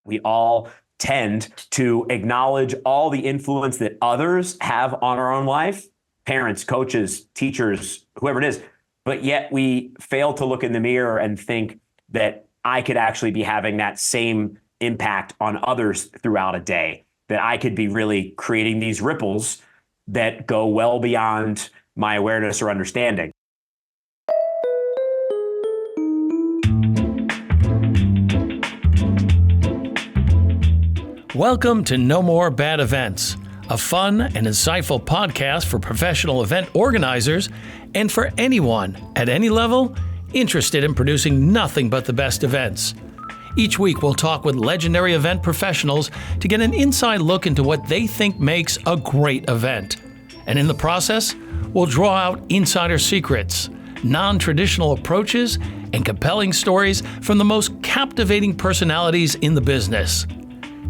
We all tend to acknowledge all the influence that others have on our own life, parents, coaches, teachers, whoever it is, but yet we fail to look in the mirror and think that I could actually be having that same impact on others throughout a day, that I could be really creating these ripples that go well beyond my awareness or understanding. Welcome to No More Bad Events, a fun and insightful podcast for professional event organizers and for anyone at any level interested in producing nothing but the best events. Each week we'll talk with legendary event professionals to get an inside look into what they think makes a great event. And in the process, we'll draw out insider secrets, non-traditional approaches, and compelling stories from the most captivating personalities in the business.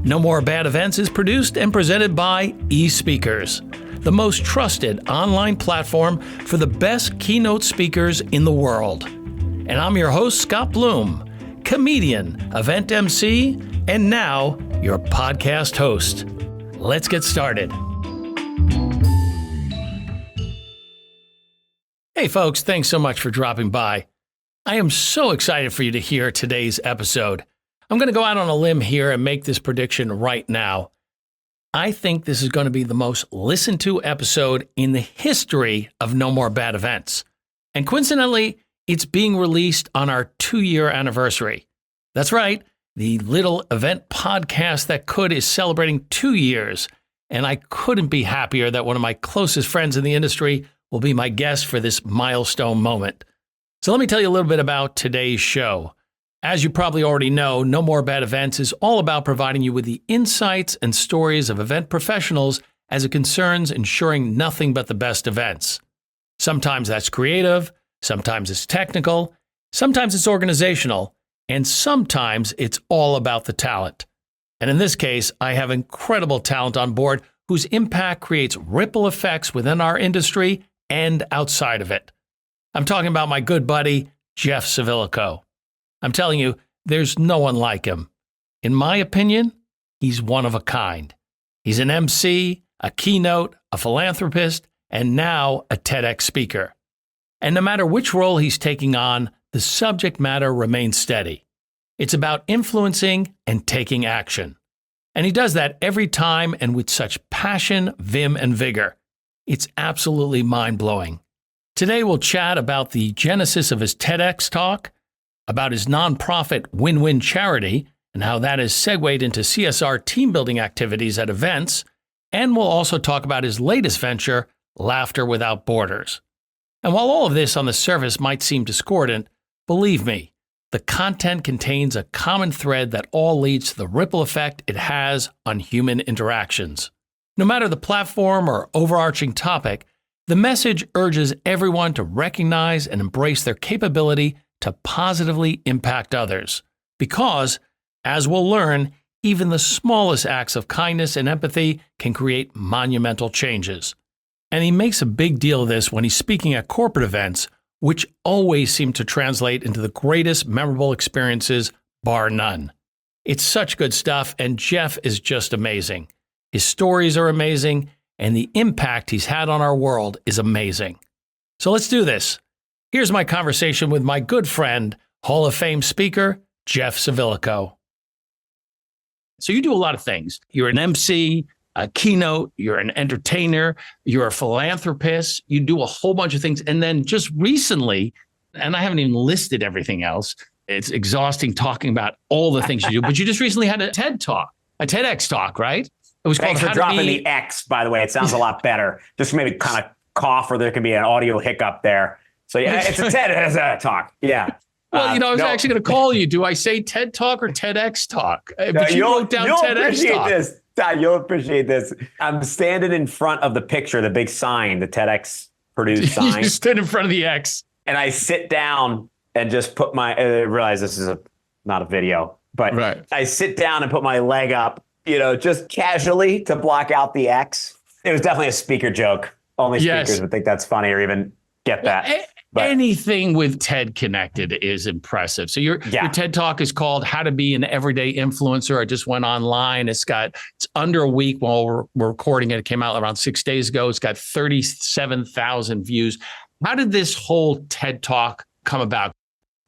No More Bad Events is produced and presented by eSpeakers, the most trusted online platform for the best keynote speakers in the world. And I'm your host, Scott Bloom, comedian, event MC, and now your podcast host. Let's get started. Hey folks, thanks so much for dropping by. I am so excited for you to hear today's episode. I'm going to go out on a limb here and make this prediction right now. I think this is going to be the most listened to episode in the history of No More Bad Events. And coincidentally, it's being released on our 2-year anniversary. That's right, the little event podcast that could is celebrating 2 years. And I couldn't be happier that one of my closest friends in the industry will be my guest for this milestone moment. So let me tell you a little bit about today's show. As you probably already know, No More Bad Events is all about providing you with the insights and stories of event professionals as it concerns ensuring nothing but the best events. Sometimes that's creative, sometimes it's technical, sometimes it's organizational, and sometimes it's all about the talent. And in this case, I have incredible talent on board whose impact creates ripple effects within our industry and outside of it. I'm talking about my good buddy, Jeff Civillico. I'm telling you, there's no one like him. In my opinion, he's one of a kind. He's an Emcee, a Keynote, a philanthropist, and now a Tedx speaker. And no matter which role he's taking on, the subject matter remains steady. It's about influencing and taking action. And he does that every time and with such passion, vim, and vigor. It's absolutely mind-blowing. Today we'll chat about the genesis of his TEDx talk, about his nonprofit win-win charity and how that has segued into CSR team-building activities at events, and we'll also talk about his latest venture, Laughter Without Borders. And while all of this on the surface might seem discordant, believe me, the content contains a common thread that all leads to the ripple effect it has on human interactions. No matter the platform or overarching topic, the message urges everyone to recognize and embrace their capability to positively impact others. Because, as we'll learn, even the smallest acts of kindness and empathy can create monumental changes. And he makes a big deal of this when he's speaking at corporate events, which always seem to translate into the greatest memorable experiences, bar none. It's such good stuff, and Jeff is just amazing. His stories are amazing, and the impact he's had on our world is amazing. So let's do this. Here's my conversation with my good friend, Hall of Fame speaker, Jeff Civillico. So you do a lot of things. You're an MC, a Keynote, you're an entertainer, you're a philanthropist, you do a whole bunch of things. And then just recently, and I haven't even listed everything else, it's exhausting talking about all the things you do, but you just recently had a TED Talk, a TEDx talk, right? It was Thanks called for dropping the X, by the way. It sounds a lot better. Just maybe kind of cough or there can be an audio hiccup there. So yeah, it's a TED talk. Yeah. Well, I was actually going to call you. Do I say TED Talk or TEDx Talk? But you wrote down TEDx Talk. This. Todd, you'll appreciate this. I'm standing in front of the picture, the big sign, the TEDx produced sign. You stood in front of the X. And I sit down and just put realize this is not a video, but right. I sit down and put my leg up, just casually to block out the X. It was definitely a speaker joke. Only speakers would think that's funny or even get that. anything with TED connected is impressive. So your TED Talk is called How to Be an Everyday Influencer. I just went online. It's under a week while we're recording it. It came out around 6 days ago. It's got 37,000 views. How did this whole TED Talk come about?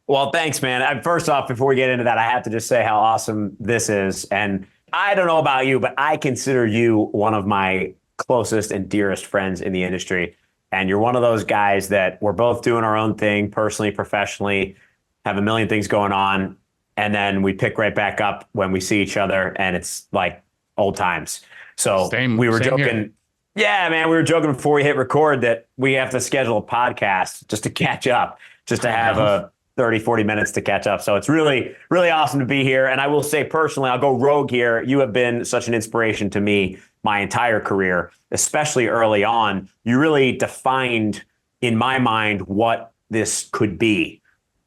Well, thanks, man. First off, before we get into that, I have to just say how awesome this is. And I don't know about you, but I consider you one of my closest and dearest friends in the industry. And you're one of those guys that we're both doing our own thing, personally, professionally, have a million things going on. And then we pick right back up when we see each other, and it's like old times. So we were joking. Here. Yeah, man, we were joking before we hit record that we have to schedule a podcast just to catch up, just to have a 30, 40 minutes to catch up. So it's really, really awesome to be here. And I will say personally, I'll go rogue here. You have been such an inspiration to me my entire career, especially early on. You really defined in my mind what this could be,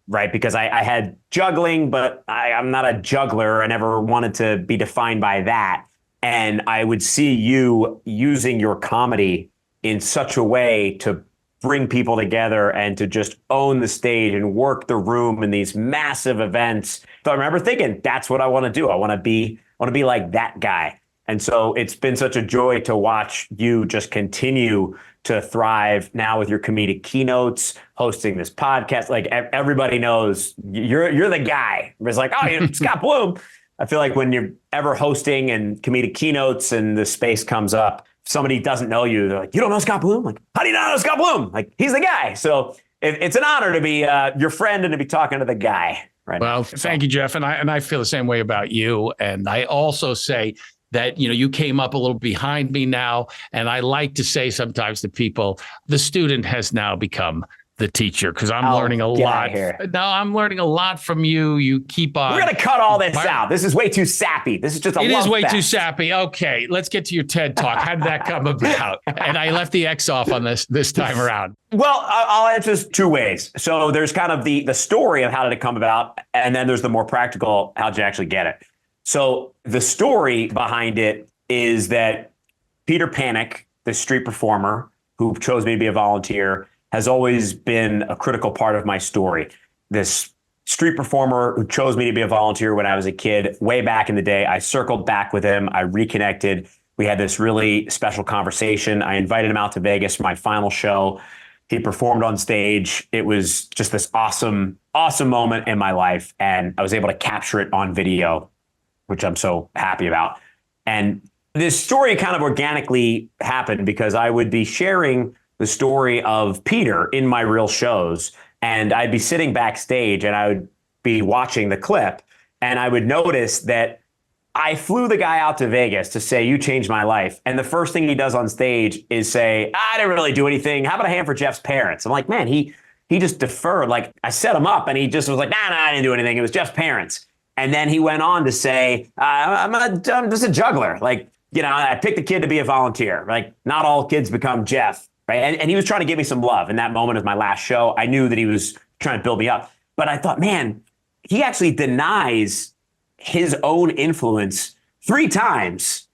right? Because I had juggling, but I'm not a juggler. I never wanted to be defined by that. And I would see you using your comedy in such a way to bring people together and to just own the stage and work the room in these massive events. So I remember thinking, that's what I want to do. I want to be like that guy. And so it's been such a joy to watch you just continue to thrive now with your comedic keynotes, hosting this podcast. Like everybody knows you're the guy. It's like, oh, Scott Bloom. I feel like when you're ever hosting and comedic keynotes and the space comes up, somebody doesn't know you. They're like, you don't know Scott Bloom? Like, how do you not know Scott Bloom? Like, he's the guy. So it's an honor to be your friend and to be talking to the guy right now. Well, thank you, Jeff. And I feel the same way about you. And I also say that, you came up a little behind me now. And I like to say sometimes to people, the student has now become the teacher, because I'm learning a lot. No, I'm learning a lot from you. You keep on. We're going to cut all this out. This is way too sappy. This is just It is way too sappy. Okay, let's get to your TED Talk. How did that come about? And I left the X off on this time around. Well, I'll answer this two ways. So there's kind of the story of how did it come about, and then there's the more practical, how did you actually get it? So the story behind it is that Peter Panic, the street performer who chose me to be a volunteer, has always been a critical part of my story. This street performer who chose me to be a volunteer when I was a kid, way back in the day, I circled back with him. I reconnected. We had this really special conversation. I invited him out to Vegas for my final show. He performed on stage. It was just this awesome, awesome moment in my life. And I was able to capture it on video, which I'm so happy about. And this story kind of organically happened because I would be sharing the story of Peter in my real shows. And I'd be sitting backstage and I would be watching the clip, and I would notice that I flew the guy out to Vegas to say, you changed my life. And the first thing he does on stage is say, I didn't really do anything. How about a hand for Jeff's parents? I'm like, man, he just deferred. Like, I set him up and he just was like, nah, I didn't do anything. It was Jeff's parents. And then he went on to say, I'm just a juggler. Like, I picked a kid to be a volunteer. Like, not all kids become Jeff. Right. And he was trying to give me some love in that moment of my last show. I knew that he was trying to build me up. But I thought, man, he actually denies his own influence 3 times.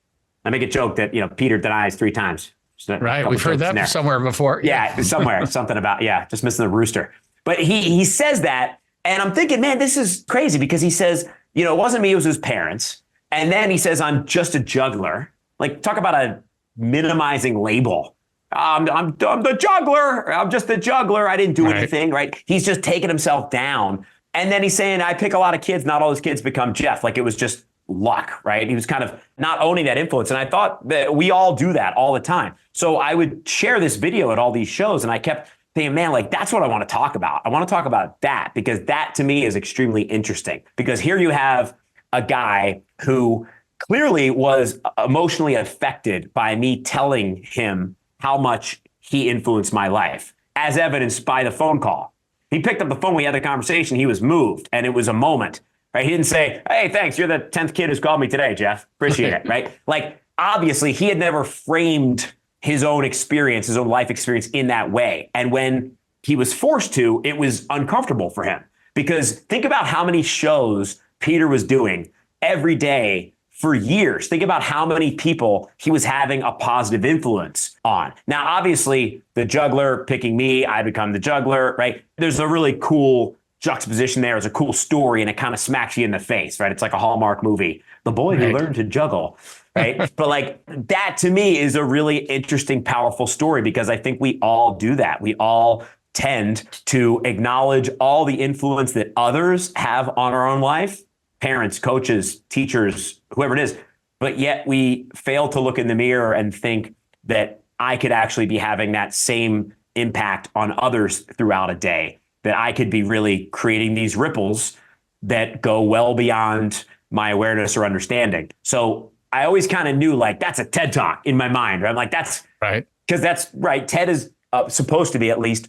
I make a joke that, Peter denies 3 times. Right. We've heard that somewhere before. Yeah, somewhere. Something about, just missing the rooster. But he says that. And I'm thinking, man, this is crazy, because he says, it wasn't me, it was his parents. And then he says, I'm just a juggler. Like, talk about a minimizing label. I'm the juggler. I'm just the juggler. I didn't do anything, right? He's just taking himself down. And then he's saying, I pick a lot of kids. Not all those kids become Jeff. Like, it was just luck, right? He was kind of not owning that influence. And I thought that we all do that all the time. So I would share this video at all these shows, and I kept thinking, man, like, that's what I want to talk about. I want to talk about that, because that to me is extremely interesting. Because here you have a guy who clearly was emotionally affected by me telling him how much he influenced my life, as evidenced by the phone call. He picked up the phone, we had the conversation, he was moved, and it was a moment, right? He didn't say, hey, thanks, you're the 10th kid who's called me today, Jeff. Appreciate it, right? Like, obviously, he had never framed his own experience, his own life experience in that way. And when he was forced to, it was uncomfortable for him. Because think about how many shows Peter was doing every day for years. Think about how many people he was having a positive influence on. Now, obviously, the juggler picking me, I become the juggler, right? There's a really cool juxtaposition there. It's a cool story, and it kind of smacks you in the face, right? It's like a Hallmark movie, The Boy Who Learned to Juggle, right? But like that to me is a really interesting, powerful story, because I think we all do that. We all tend to acknowledge all the influence that others have on our own life, parents, coaches, teachers, whoever it is, but yet we fail to look in the mirror and think that I could actually be having that same impact on others throughout a day, that I could be really creating these ripples that go well beyond my awareness or understanding. So I always kind of knew, like, that's a TED Talk in my mind, right? I'm like, that's right. Because that's right. TED is supposed to be at least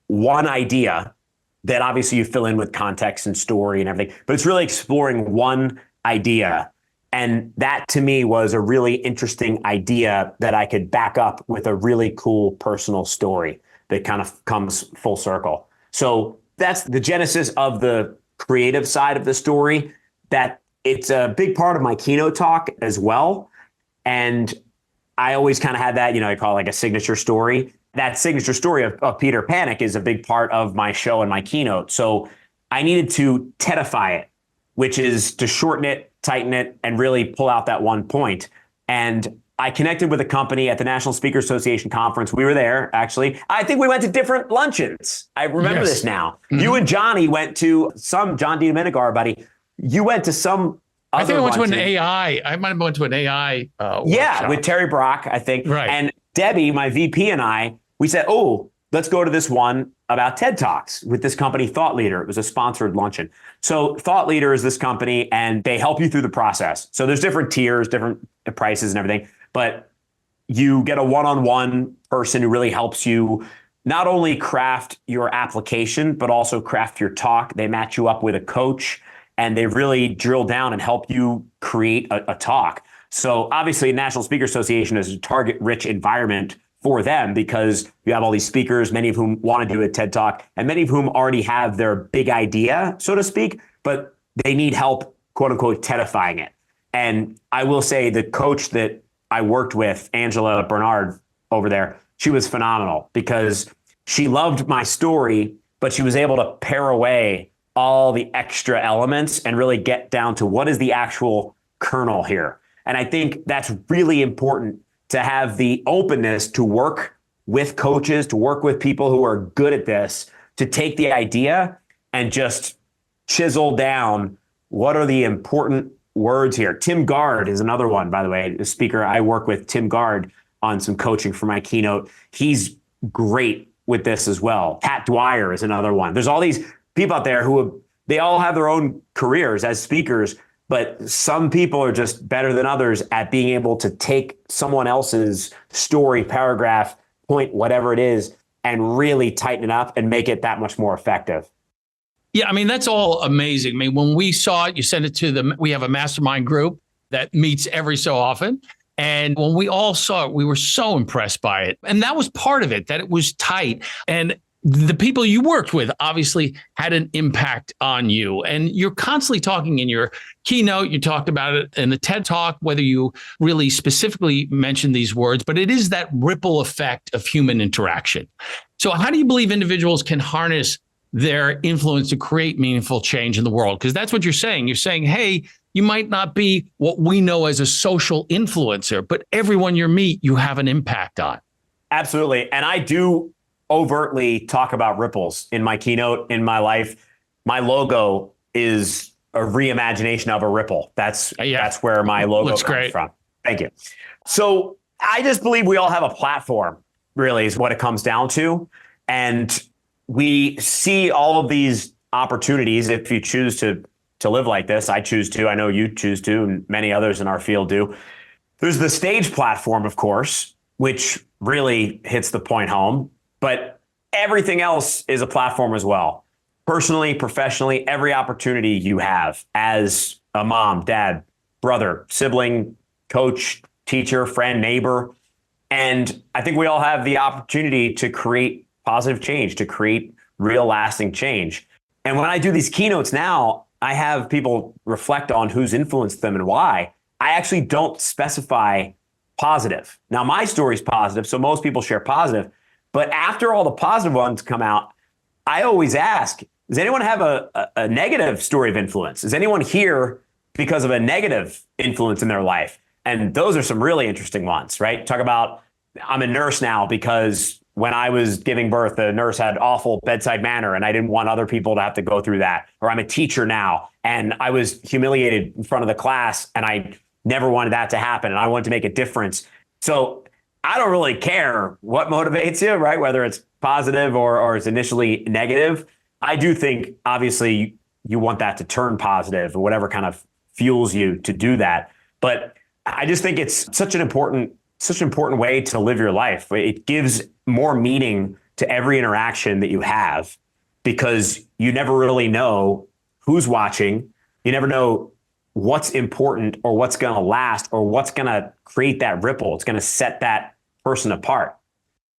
one idea that obviously you fill in with context and story and everything, but it's really exploring one idea. And that to me was a really interesting idea that I could back up with a really cool personal story that kind of comes full circle. So that's the genesis of the creative side of the story, that it's a big part of my keynote talk as well. And I always kind of had that, I call it like a signature story. That signature story of Peter Panic is a big part of my show and my keynote. So I needed to TEDify it, which is to shorten it, tighten it, and really pull out that one point. And I connected with a company at the National Speaker Association conference. We were there, actually. I think we went to different luncheons. I remember this now. Mm-hmm. You and Johnny went to some, John D. Domenico, our buddy, you went to some other I think I went luncheon. to an AI. I might have went to an AI Yeah, workshop. with Terry Brock, I think. Right. And Debbie, my VP, and I, we said, let's go to this one about TED Talks with this company, Thought Leader. It was a sponsored luncheon. So Thought Leader is this company, and they help you through the process. So there's different tiers, different prices and everything, but you get a one-on-one person who really helps you not only craft your application, but also craft your talk. They match you up with a coach, and they really drill down and help you create a talk. So obviously, National Speaker Association is a target-rich environment for them, because you have all these speakers, many of whom want to do a TED Talk, and many of whom already have their big idea, so to speak, but they need help, quote unquote, TEDifying it. And I will say the coach that I worked with, Angela Bernard over there, she was phenomenal, because she loved my story, but she was able to pare away all the extra elements and really get down to what is the actual kernel here. And I think that's really important, to have the openness to work with coaches, to work with people who are good at this, to take the idea and just chisel down what are the important words here. Tim Gard is another one, by the way, a speaker. I work with Tim Gard on some coaching for my keynote. He's great with this as well. Pat Dwyer is another one. There's all these people out there who they all have their own careers as speakers, but some people are just better than others at being able to take someone else's story, paragraph, point, whatever it is, and really tighten it up and make it that much more effective. Yeah, I mean, that's all amazing. I mean, when we saw it, you sent it to them. We have a mastermind group that meets every so often. And when we all saw it, we were so impressed by it. And that was part of it, that it was tight. And the people you worked with obviously had an impact on you. And you're constantly talking in your keynote. You talked about it in the TED Talk, whether you really specifically mentioned these words, but it is that ripple effect of human interaction. So how do you believe individuals can harness their influence to create meaningful change in the world? Because that's what you're saying. You're saying, hey, you might not be what we know as a social influencer, but everyone you meet, you have an impact on. Absolutely. And I do overtly talk about ripples in my keynote, in my life. My logo is a reimagination of a ripple. That's where my logo comes from. Thank you. So I just believe we all have a platform, really, is what it comes down to. And we see all of these opportunities. If you choose to live like this, I choose to, I know you choose to, and many others in our field do. There's the stage platform, of course, which really hits the point home. But everything else is a platform as well. Personally, professionally, every opportunity you have as a mom, dad, brother, sibling, coach, teacher, friend, neighbor. And I think we all have the opportunity to create positive change, to create real lasting change. And when I do these keynotes now, I have people reflect on who's influenced them and why. I actually don't specify positive. Now, my story's positive, so most people share positive. But after all the positive ones come out, I always ask, does anyone have a negative story of influence? Is anyone here because of a negative influence in their life? And those are some really interesting ones, right? Talk about, I'm a nurse now because when I was giving birth, the nurse had awful bedside manner and I didn't want other people to have to go through that. Or I'm a teacher now and I was humiliated in front of the class and I never wanted that to happen and I wanted to make a difference. So I don't really care what motivates you, right? Whether it's positive or it's initially negative. I do think, obviously, you want that to turn positive or whatever kind of fuels you to do that. But I just think it's such an important way to live your life. It gives more meaning to every interaction that you have because you never really know who's watching. You never know what's important or what's going to last or what's going to create that ripple. It's going to set that person apart.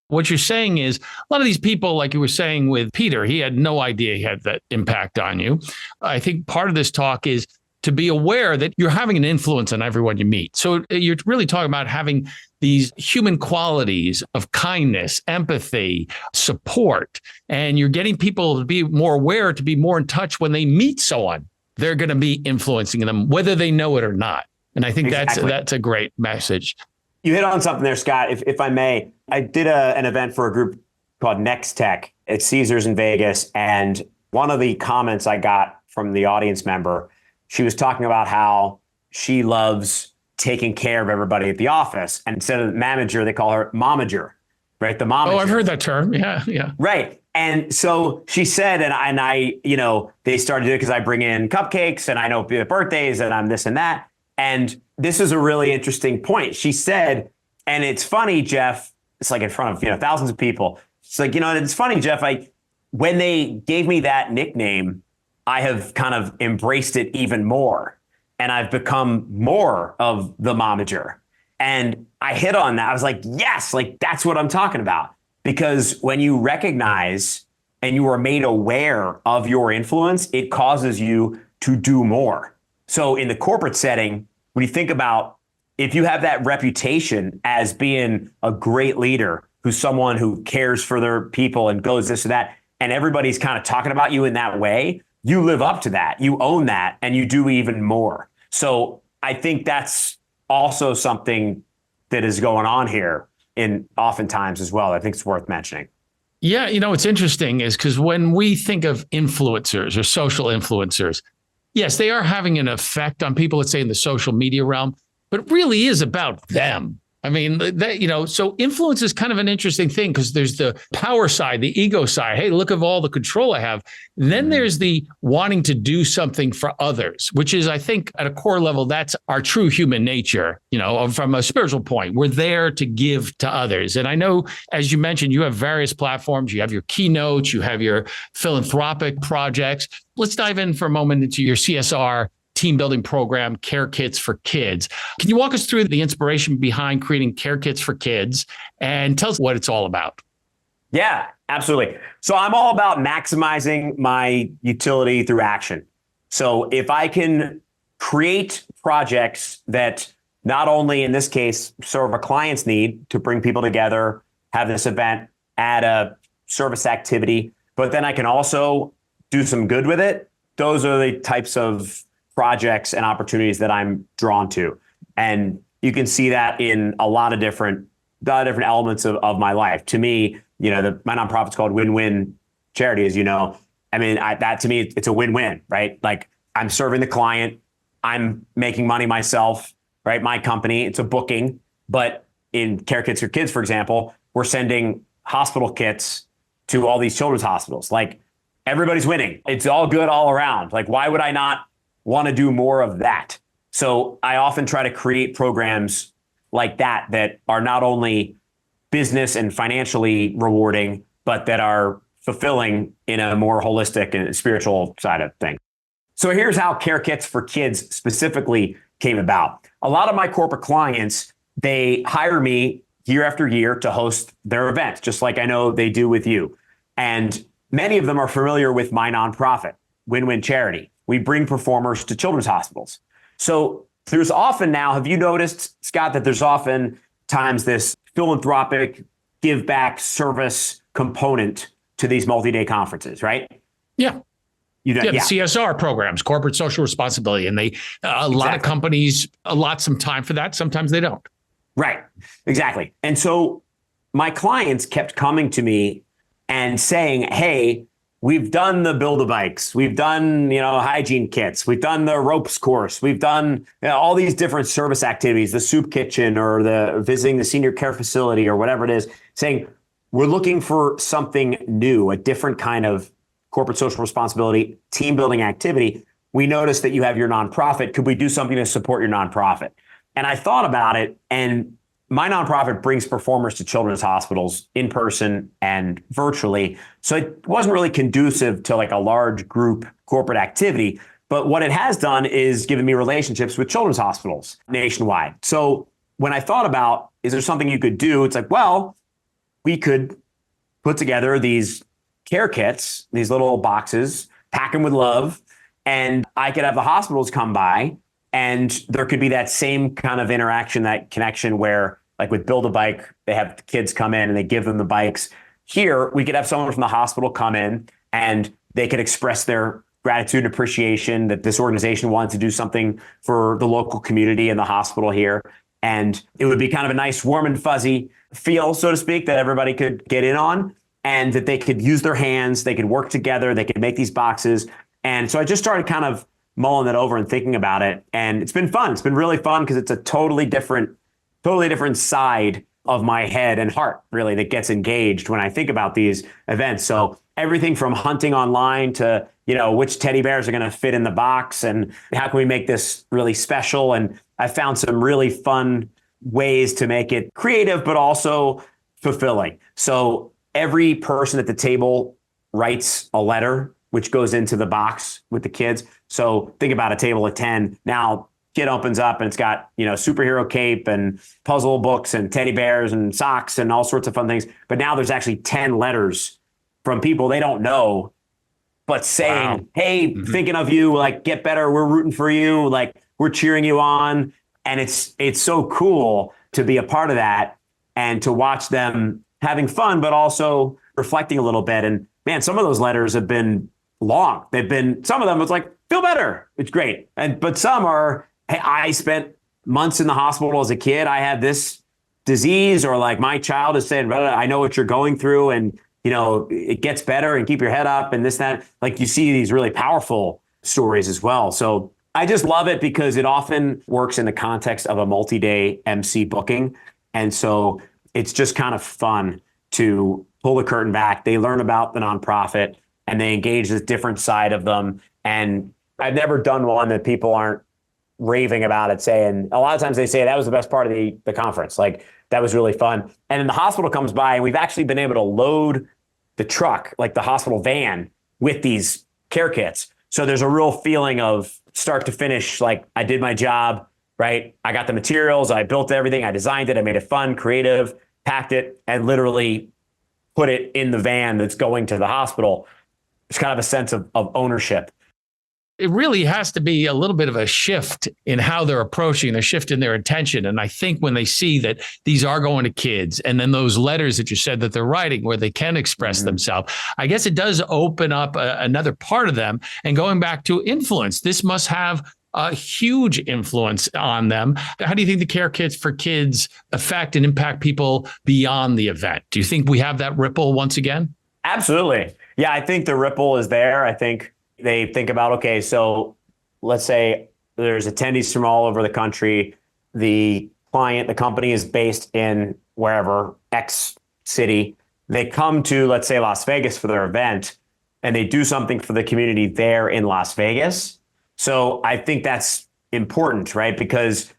What you're saying is a lot of these people, like you were saying with Peter, he had no idea he had that impact on you. I think part of this talk is to be aware that you're having an influence on everyone you meet. So you're really talking about having these human qualities of kindness, empathy, support, and you're getting people to be more aware, to be more in touch when they meet someone. They're going to be influencing them, whether they know it or not. And I think that's a great message. You hit on something there, Scott, if I may. I did an event for a group called Next Tech at Caesars in Vegas. And one of the comments I got from the audience member, she was talking about how she loves taking care of everybody at the office. And instead of manager, they call her momager, right? The momager. Oh, I've heard that term. Yeah. Right. And so she said, and I, they started to do it because I bring in cupcakes and I know birthdays and I'm this and that. And this is a really interesting point. She said, and it's funny, Jeff, it's like in front of, thousands of people. It's like, it's funny, Jeff, when they gave me that nickname, I have kind of embraced it even more. And I've become more of the momager. And I hit on that. I was like, yes, that's what I'm talking about. Because when you recognize and you are made aware of your influence, it causes you to do more. So in the corporate setting, when you think about if you have that reputation as being a great leader, who's someone who cares for their people and goes this or that, and everybody's kind of talking about you in that way, you live up to that, you own that, and you do even more. So I think that's also something that is going on here in oftentimes as well. I think it's worth mentioning. Yeah, what's interesting is because when we think of influencers or social influencers, yes, they are having an effect on people, let's say in the social media realm, but it really is about them. I mean, so influence is kind of an interesting thing because there's the power side, the ego side. Hey, look at all the control I have. And then there's the wanting to do something for others, which is, I think, at a core level, that's our true human nature. From a spiritual point, we're there to give to others. And I know, as you mentioned, you have various platforms. You have your Keynote, you have your philanthropic projects. Let's dive in for a moment into your CSR team building program, Care Kits for Kids. Can you walk us through the inspiration behind creating Care Kits for Kids and tell us what it's all about? Yeah, absolutely. So I'm all about maximizing my utility through action. So if I can create projects that not only in this case serve a client's need to bring people together, have this event, add a service activity, but then I can also do some good with it, those are the types of projects and opportunities that I'm drawn to. And you can see that in a lot of different elements of my life. To me, my nonprofit's called Win-Win Charity, as you know. I mean, that to me, it's a win-win, right? Like I'm serving the client, I'm making money myself, right? My company, it's a booking. But in Care Kits for Kids, for example, we're sending hospital kits to all these children's hospitals. Like everybody's winning. It's all good all around. Like, why would I not want to do more of that? So I often try to create programs like that are not only business and financially rewarding, but that are fulfilling in a more holistic and spiritual side of things. So here's how Care Kits for Kids specifically came about. A lot of my corporate clients, they hire me year after year to host their events, just like I know they do with you. And many of them are familiar with my nonprofit, Win-Win Charity. We bring performers to children's hospitals. So there's often now, have you noticed, Scott, that there's often times this philanthropic give back service component to these multi-day conferences, right? Yeah. You know, the CSR programs, corporate social responsibility, and a lot of companies allot some time for that. Sometimes they don't. Right. Exactly. And so my clients kept coming to me and saying, hey, we've done the Build-A-Bikes, we've done, hygiene kits, we've done the ropes course, we've done all these different service activities, the soup kitchen or the visiting the senior care facility or whatever it is, saying we're looking for something new, a different kind of corporate social responsibility, team building activity. We noticed that you have your nonprofit. Could we do something to support your nonprofit? And I thought about it, and my nonprofit brings performers to children's hospitals in person and virtually. So it wasn't really conducive to like a large group corporate activity. But what it has done is given me relationships with children's hospitals nationwide. So when I thought about, is there something you could do? It's like, well, we could put together these care kits, these little boxes, pack them with love, and I could have the hospitals come by, and there could be that same kind of interaction, that connection where, like with Build-A-Bike, they have the kids come in and they give them the bikes. Here, we could have someone from the hospital come in and they could express their gratitude and appreciation that this organization wanted to do something for the local community and the hospital here. And it would be kind of a nice warm and fuzzy feel, so to speak, that everybody could get in on, and that they could use their hands, they could work together, they could make these boxes. And so I just started kind of mulling it over and thinking about it. And it's been fun. It's been really fun because it's a totally different side of my head and heart, really, that gets engaged when I think about these events. So everything from hunting online to, which teddy bears are going to fit in the box and how can we make this really special? And I found some really fun ways to make it creative, but also fulfilling. So every person at the table writes a letter, which goes into the box with the kids. So think about a table of 10. Now, kid opens up and it's got, superhero cape and puzzle books and teddy bears and socks and all sorts of fun things. But now there's actually 10 letters from people they don't know, but saying, wow, hey, thinking of you, like, get better. We're rooting for you. Like, we're cheering you on. And it's so cool to be a part of that and to watch them having fun, but also reflecting a little bit. And man, some of those letters have been long. Some of them, it's like, feel better. It's great. But some are, hey, I spent months in the hospital as a kid. I had this disease, or like my child is saying, I know what you're going through, and it gets better, and keep your head up, and this, that. Like, you see these really powerful stories as well. So I just love it because it often works in the context of a multi-day Emcee booking. And so it's just kind of fun to pull the curtain back. They learn about the nonprofit and they engage this different side of them. And I've never done one that people aren't raving about it, saying, a lot of times they say that was the best part of the conference. Like, that was really fun. And then the hospital comes by and we've actually been able to load the truck, like the hospital van, with these care kits. So there's a real feeling of start to finish, like, I did my job, right? I got the materials, I built everything, I designed it, I made it fun, creative, packed it, and literally put it in the van that's going to the hospital. It's kind of a sense of ownership. It really has to be a little bit of a shift in how they're approaching, a shift in their attention. And I think when they see that these are going to kids, and then those letters that you said that they're writing where they can express themselves, I guess it does open up another part of them. And going back to influence, this must have a huge influence on them. How do you think the care kits for kids affect and impact people beyond the event? Do you think we have that ripple once again? Absolutely. Yeah, I think the ripple is there. I think they think about, okay, so let's say there's attendees from all over the country. The client, the company is based in wherever, X city. They come to, let's say, Las Vegas for their event, and they do something for the community there in Las Vegas. So I think that's important, right? Because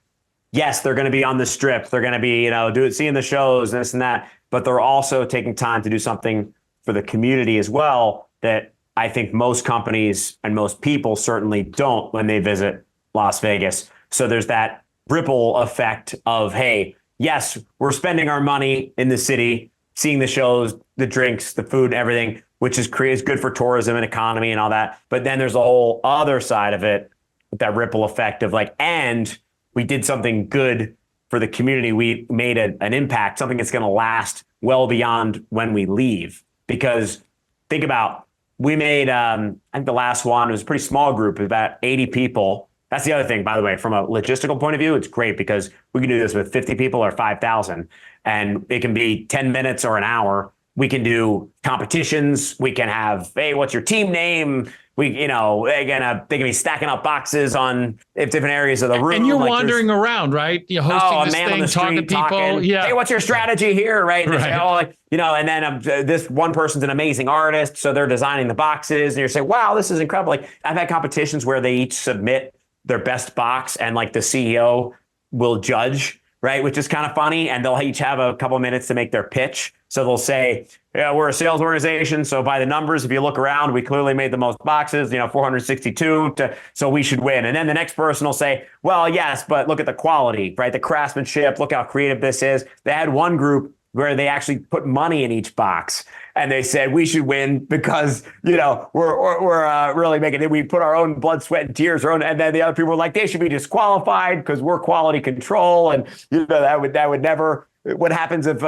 yes, they're going to be on the strip. They're going to be, seeing the shows, this and that, but they're also taking time to do something for the community as well that I think most companies and most people certainly don't when they visit Las Vegas. So there's that ripple effect of, hey, yes, we're spending our money in the city, seeing the shows, the drinks, the food, everything, which is good for tourism and economy and all that. But then there's a whole other side of it, that ripple effect of like, and we did something good for the community. We made an impact, something that's going to last well beyond when we leave. Because think about, we made, I think the last one was a pretty small group, about 80 people. That's the other thing, by the way, from a logistical point of view, it's great because we can do this with 50 people or 5,000, and it can be 10 minutes or an hour. We can do competitions. We can have, hey, what's your team name? They can be stacking up boxes on different areas of the room. And you're wandering around, right? You're hosting this thing, talking to people. Yeah. Hey, what's your strategy here? Right. And Right. say, and then this one person's an amazing artist. So they're designing the boxes and you're saying, wow, this is incredible. Like I've had competitions where they each submit their best box and like the CEO will judge, right? Which is kind of funny. And they'll each have a couple of minutes to make their pitch. So they'll say, yeah, we're a sales organization. So by the numbers, if you look around, we clearly made the most boxes, 462. So we should win. And then the next person will say, well, yes, but look at the quality, right? The craftsmanship, look how creative this is. They had one group where they actually put money in each box. And they said, we should win because, we're really making it. We put our own blood, sweat, and tears. And then the other people were like, they should be disqualified because we're quality control. And, that would never, what happens if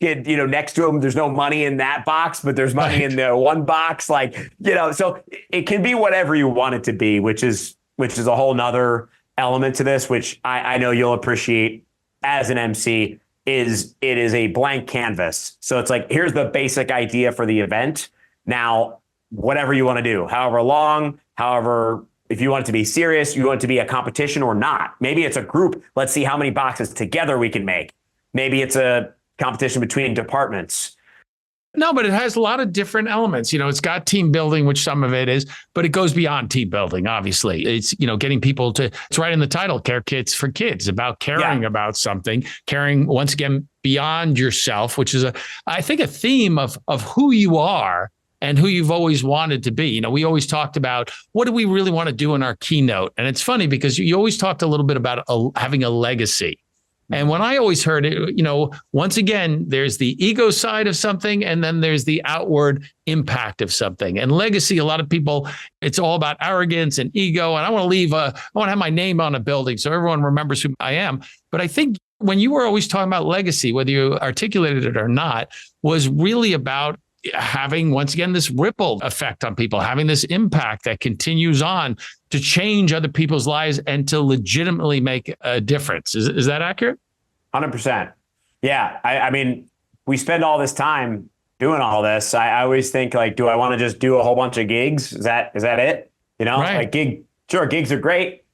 kid, next to him, there's no money in that box, but there's money in the one box. So it can be whatever you want it to be, which is a whole nother element to this, which I know you'll appreciate as an MC. It is a blank canvas. So it's like, here's the basic idea for the event. Now, whatever you want to do, however long, if you want it to be serious, you want it to be a competition or not. Maybe it's a group. Let's see how many boxes together we can make. Maybe it's a competition between departments. No, but it has a lot of different elements. It's got team building, which some of it is, but it goes beyond team building, obviously. It's, getting people to, it's right in the title, Care Kits for Kids, about caring about something, caring, once again, beyond yourself, which is, I think, a theme of who you are and who you've always wanted to be. We always talked about, what do we really want to do in our keynote? And it's funny because you always talked a little bit about having a legacy. And when I always heard it, once again, there's the ego side of something, and then there's the outward impact of something. And legacy, a lot of people, it's all about arrogance and ego. And I want to have my name on a building so everyone remembers who I am. But I think when you were always talking about legacy, whether you articulated it or not, was really about having, once again, this ripple effect on people, having this impact that continues on to change other people's lives and to legitimately make a difference. Is that accurate? 100%. Yeah. I mean, we spend all this time doing all this. I always think like, do I want to just do a whole bunch of gigs? Is that it? Right. Gigs are great,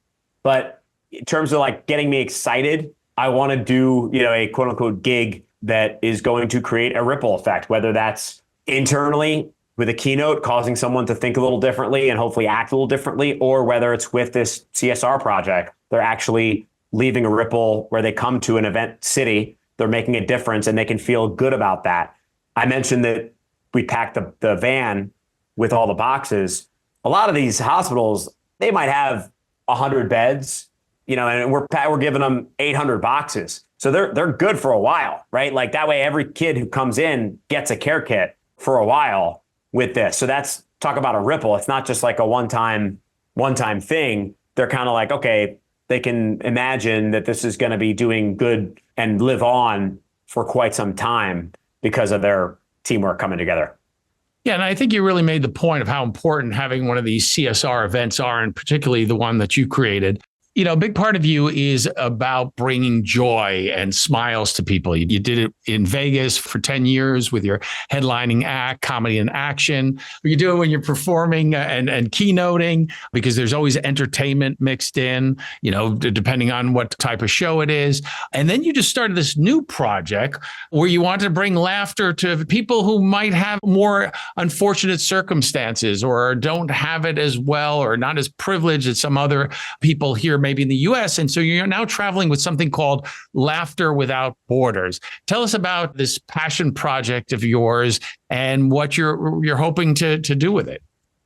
but in terms of like getting me excited, I want to do, a quote unquote gig that is going to create a ripple effect, whether that's internally with a keynote causing someone to think a little differently and hopefully act a little differently, or whether it's with this CSR project, they're actually leaving a ripple where they come to an event city, they're making a difference and they can feel good about that. I mentioned that we packed the van with all the boxes. A lot of these hospitals, they might have 100 beds, and we're giving them 800 boxes. So they're good for a while, right? Like that way, every kid who comes in gets a care kit for a while with this. So that's, talk about a ripple. It's not just like a one-time thing. They're kind of like, okay, they can imagine that this is going to be doing good and live on for quite some time because of their teamwork coming together. Yeah, and I think you really made the point of how important having one of these CSR events are, and particularly the one that you created. A big part of you is about bringing joy and smiles to people. You did it in Vegas for 10 years with your headlining act, Comedy in Action. You do it when you're performing and keynoting, because there's always entertainment mixed in, depending on what type of show it is. And then you just started this new project where you want to bring laughter to people who might have more unfortunate circumstances or don't have it as well or not as privileged as some other people here maybe in the US. And so you're now traveling with something called Laughter Without Borders. Tell us about this passion project of yours and what you're hoping to do with it.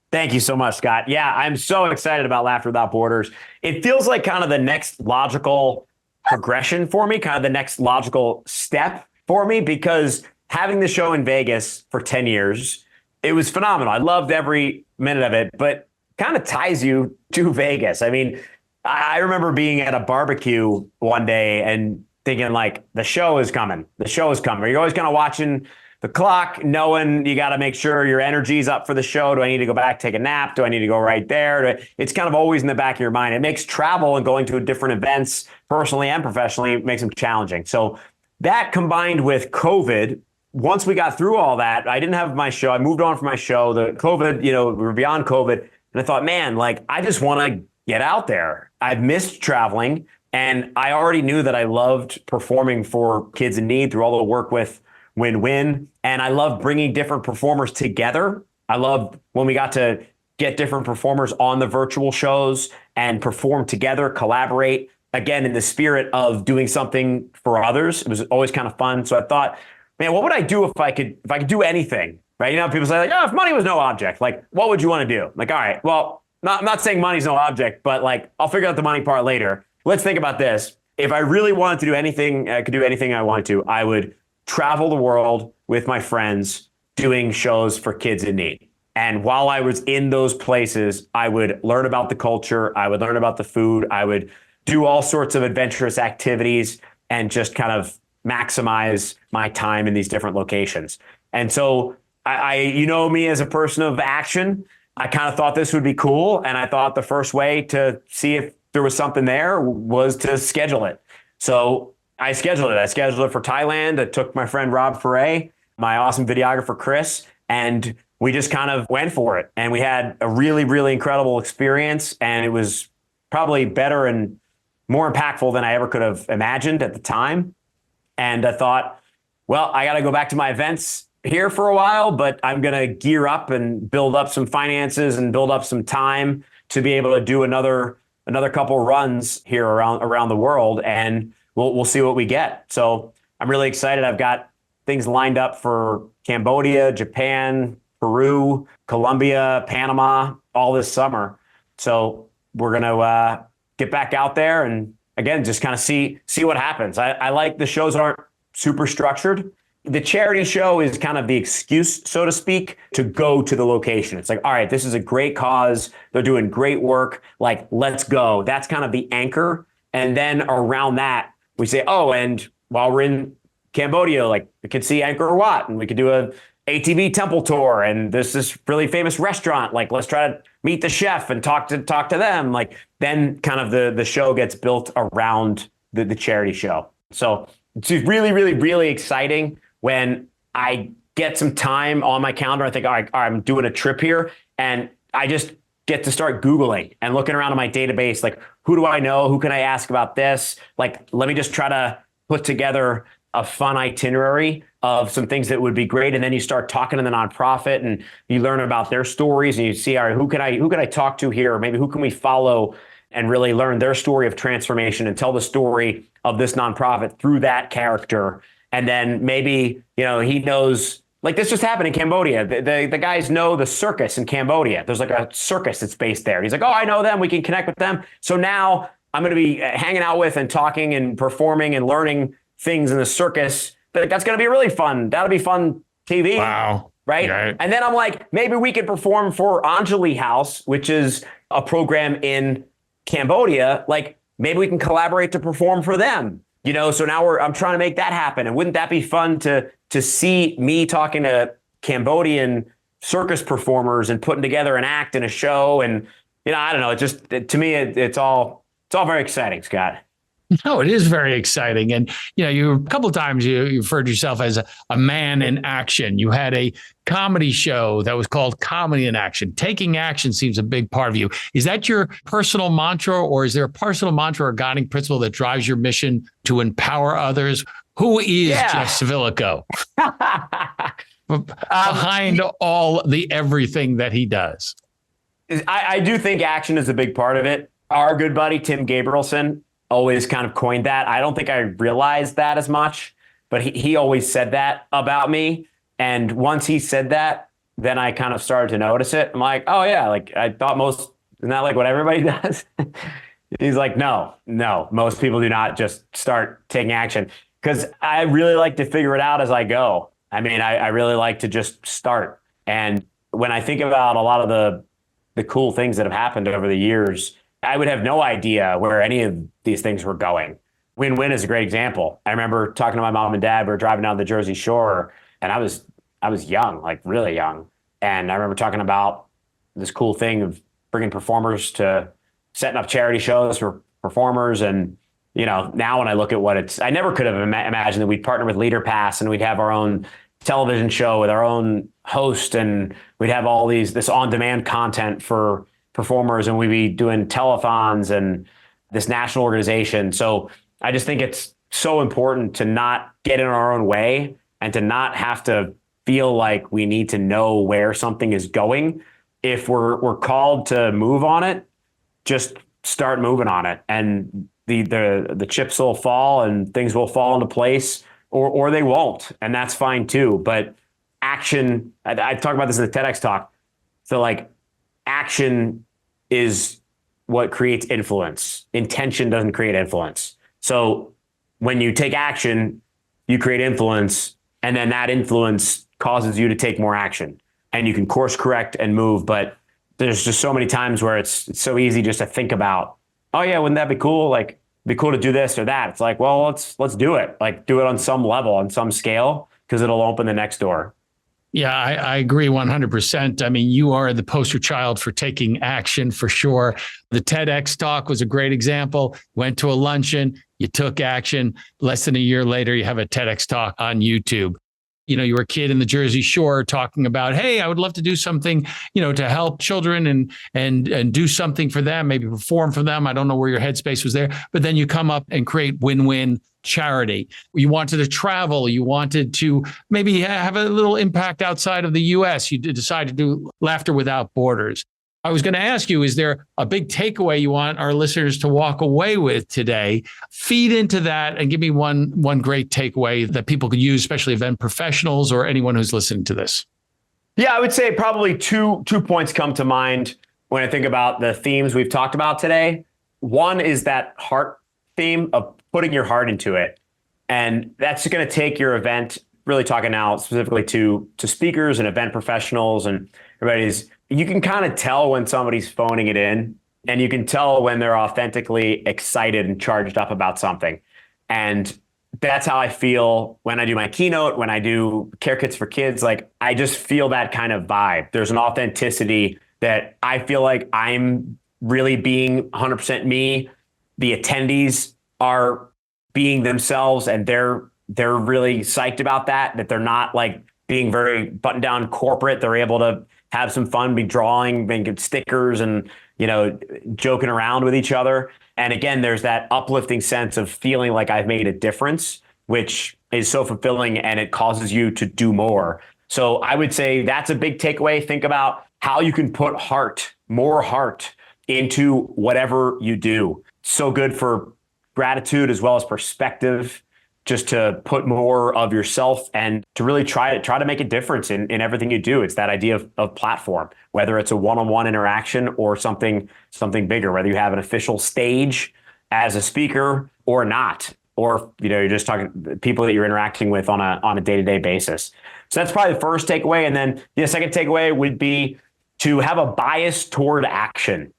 Thank you so much, Scott. Yeah, I'm so excited about Laughter Without Borders. It feels like kind of the next logical progression for me, kind of the next logical step for me, because having the show in Vegas for 10 years, it was phenomenal. I loved every minute of it, but kind of ties you to Vegas. I mean, I remember being at a barbecue one day and thinking like, the show is coming. The show is coming. You're always kind of watching the clock, knowing you got to make sure your energy's up for the show. Do I need to go back, take a nap? Do I need to go right there? It's kind of always in the back of your mind. It makes travel and going to different events, personally and professionally, makes them challenging. So that combined with COVID, once we got through all that, I didn't have my show. I moved on from my show. The COVID, we were beyond COVID. And I thought, man, like, I just want to get out there. I've missed traveling. And I already knew that I loved performing for kids in need through all the work with Win-Win. And I love bringing different performers together. I loved when we got to get different performers on the virtual shows and perform together, collaborate, again, in the spirit of doing something for others. It was always kind of fun. So I thought, man, what would I do if I could do anything, right? People say like, oh, if money was no object, like, what would you want to do? Like, all right, well, I'm not saying money's no object, but like, I'll figure out the money part later. Let's think about this. If I really wanted to do anything, I could do anything I wanted to, I would travel the world with my friends doing shows for kids in need. And while I was in those places, I would learn about the culture. I would learn about the food. I would do all sorts of adventurous activities and just kind of maximize my time in these different locations. And so I me as a person of action, I kind of thought this would be cool. And I thought the first way to see if there was something there was to schedule it. So I scheduled it. I scheduled it for Thailand. I took my friend Rob Foray, my awesome videographer, Chris, and we just kind of went for it. And we had a really, really incredible experience. And it was probably better and more impactful than I ever could have imagined at the time. And I thought, well, I got to go back to my events here for a while, but I'm going to gear up and build up some finances and build up some time to be able to do another couple runs here around the world. And we'll see what we get. So I'm really excited. I've got things lined up for Cambodia, Japan, Peru, Colombia, Panama, all this summer. So we're going to get back out there and, again, just kind of see what happens. I like the shows aren't super structured. The charity show is kind of the excuse, so to speak, to go to the location. It's like, all right, this is a great cause. They're doing great work. Like, let's go. That's kind of the anchor. And then around that, we say, oh, and while we're in Cambodia, like, we could see Angkor Wat and we could do a ATV temple tour. And there's this really famous restaurant. Like, let's try to meet the chef and talk to them. Like, then kind of the show gets built around the charity show. So it's really, really, really exciting when I get some time on my calendar. I think, all right, I'm doing a trip here. And I just get to start Googling and looking around in my database, like, who do I know? Who can I ask about this? Like, let me just try to put together a fun itinerary of some things that would be great. And then you start talking to the nonprofit and you learn about their stories and you see, all right, who can I talk to here? Or maybe who can we follow and really learn their story of transformation and tell the story of this nonprofit through that character. And then maybe, he knows, like, this just happened in Cambodia. The guys know the circus in Cambodia. There's like a circus that's based there. He's like, oh, I know them. We can connect with them. So now I'm going to be hanging out with and talking and performing and learning things in the circus. That's going to be really fun. That'll be fun TV. Wow. Right? Yeah. And then I'm like, maybe we could perform for Anjali House, which is a program in Cambodia. Like, maybe we can collaborate to perform for them. So now I'm trying to make that happen. And wouldn't that be fun to see me talking to Cambodian circus performers and putting together an act and a show? And, I don't know. To me, it's all very exciting, Scott. No, it is very exciting. And, you a couple of times you referred to yourself as a man in action. You had a comedy show that was called Comedy in Action. Taking action seems a big part of you. Is that your personal mantra, or is there a personal mantra or guiding principle that drives your mission to empower others? Who is Jeff Civillico behind all the everything that he does? I do think action is a big part of it. Our good buddy, Tim Gabrielson, always kind of coined that. I don't think I realized that as much, but he always said that about me. And once he said that, then I kind of started to notice it. I'm like, oh yeah, like I thought isn't that like what everybody does? He's like, no, most people do not just start taking action, because I really like to figure it out as I go. I mean, I really like to just start. And when I think about a lot of the cool things that have happened over the years, I would have no idea where any of these things were going. Win-win is a great example. I remember talking to my mom and dad. We were driving down the Jersey Shore, and I was young, like really young. And I remember talking about this cool thing of bringing performers to setting up charity shows for performers. And, now when I look at I never could have imagined that we'd partner with Leader Pass and we'd have our own television show with our own host, and we'd have all this on-demand content for performers, and we'd be doing telethons and this national organization. So I just think it's so important to not get in our own way and to not have to feel like we need to know where something is going. If we're called to move on it, just start moving on it, and the chips will fall and things will fall into place, or they won't, and that's fine too. But action, I talk about this in the Tedx talk. So like action is what creates influence. Intention doesn't create influence. So when you take action, you create influence, and then that influence causes you to take more action, and you can course correct and move. But there's just so many times where it's so easy just to think about, oh yeah, wouldn't that be cool? Like, it'd be cool to do this or that. It's like, well, let's do it. Like, do it on some level, on some scale, because it'll open the next door. Yeah, I agree 100%. I mean, you are the poster child for taking action for sure. The TEDx talk was a great example. Went to a luncheon, you took action. Less than a year later, you have a TEDx talk on YouTube. You were a kid in the Jersey Shore talking about, hey, I would love to do something, to help children and do something for them, maybe perform for them. I don't know where your headspace was there, but then you come up and create win-win charity. You wanted to travel. You wanted to maybe have a little impact outside of the US. You decided to do Laughter Without Borders. I was going to ask you, is there a big takeaway you want our listeners to walk away with today? Feed into that and give me one great takeaway that people could use, especially event professionals or anyone who's listening to this. Yeah, I would say probably two points come to mind when I think about the themes we've talked about today. One is that heart theme of putting your heart into it. And that's going to take your event, really talking now specifically to speakers and event professionals and everybody's. You can kind of tell when somebody's phoning it in, and you can tell when they're authentically excited and charged up about something. And that's how I feel when I do my keynote, when I do care kits for kids. Like, I just feel that kind of vibe. There's an authenticity that I feel like I'm really being 100% me. The attendees are being themselves, and they're really psyched about that they're not like being very buttoned down corporate. They're able to have some fun, be drawing, making stickers and, joking around with each other. And again, there's that uplifting sense of feeling like I've made a difference, which is so fulfilling, and it causes you to do more. So I would say that's a big takeaway. Think about how you can put more heart into whatever you do. So good for gratitude as well as perspective, just to put more of yourself and to really try to make a difference in everything you do. It's that idea of platform, whether it's a one-on-one interaction or something bigger, whether you have an official stage as a speaker or not, or you're just talking people that you're interacting with on a day-to-day basis. So that's probably the first takeaway. And then the second takeaway would be to have a bias toward action.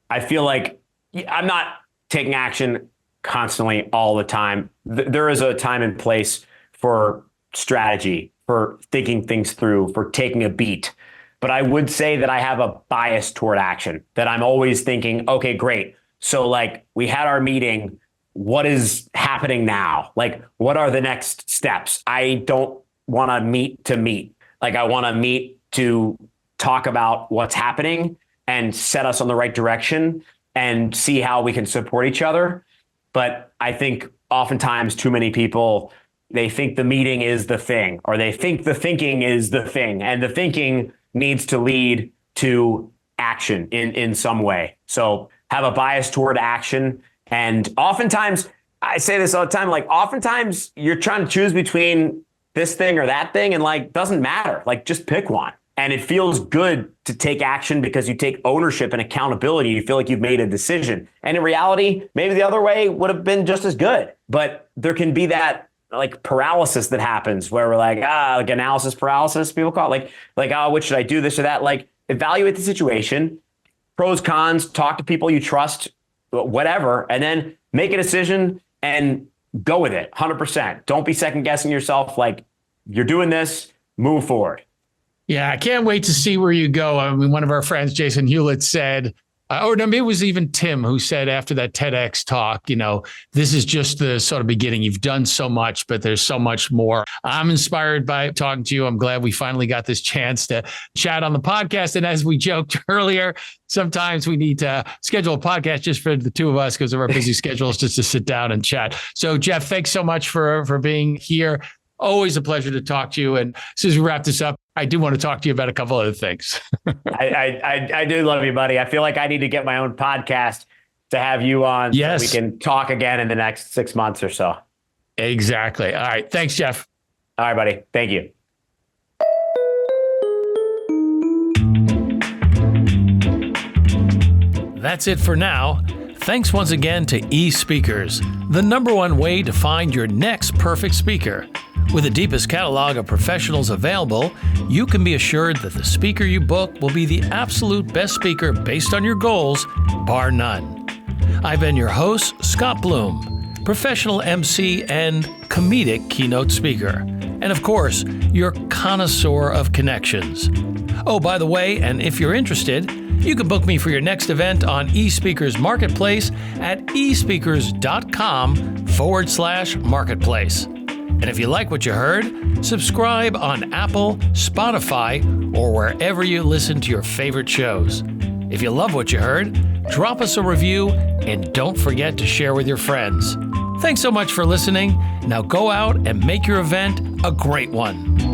I feel like I'm not taking action constantly all the time. There is a time and place for strategy, for thinking things through, for taking a beat. But I would say that I have a bias toward action, that I'm always thinking, okay, great. So like, we had our meeting. What is happening now? Like, what are the next steps? I don't want to meet. Like, I want to meet to talk about what's happening and set us on the right direction and see how we can support each other. But I think oftentimes too many people, they think the meeting is the thing, or they think the thinking is the thing, and the thinking needs to lead to action in some way. So have a bias toward action. And oftentimes, I say this all the time, like oftentimes you're trying to choose between this thing or that thing, and like, doesn't matter. Like, just pick one. And it feels good to take action because you take ownership and accountability. You feel like you've made a decision. And in reality, maybe the other way would have been just as good. But there can be that like paralysis that happens where we're like analysis paralysis, people call it. Like, oh, what should I do, this or that? Like, evaluate the situation, pros, cons, talk to people you trust, whatever, and then make a decision and go with it 100%. Don't be second guessing yourself. Like, you're doing this, move forward. Yeah, I can't wait to see where you go. I mean, one of our friends, Jason Hewlett, said, or no, maybe it was even Tim who said after that TEDx talk, this is just the sort of beginning. You've done so much, but there's so much more. I'm inspired by talking to you. I'm glad we finally got this chance to chat on the podcast. And as we joked earlier, sometimes we need to schedule a podcast just for the two of us because of our busy schedules, just to sit down and chat. So, Jeff, thanks so much for being here. Always a pleasure to talk to you. And as soon as we wrap this up, I do want to talk to you about a couple other things. I do love you, buddy. I feel like I need to get my own podcast to have you on. Yes. So we can talk again in the next 6 months or so. Exactly. All right. Thanks, Jeff. All right, buddy. Thank you. That's it for now. Thanks once again to eSpeakers, the #1 way to find your next perfect speaker. With the deepest catalog of professionals available, you can be assured that the speaker you book will be the absolute best speaker based on your goals, bar none. I've been your host, Scott Bloom, professional MC and comedic keynote speaker. And of course, your connoisseur of connections. Oh, by the way, and if you're interested, you can book me for your next event on eSpeakers Marketplace at espeakers.com/marketplace. And if you like what you heard, subscribe on Apple, Spotify, or wherever you listen to your favorite shows. If you love what you heard, drop us a review and don't forget to share with your friends. Thanks so much for listening. Now go out and make your event a great one.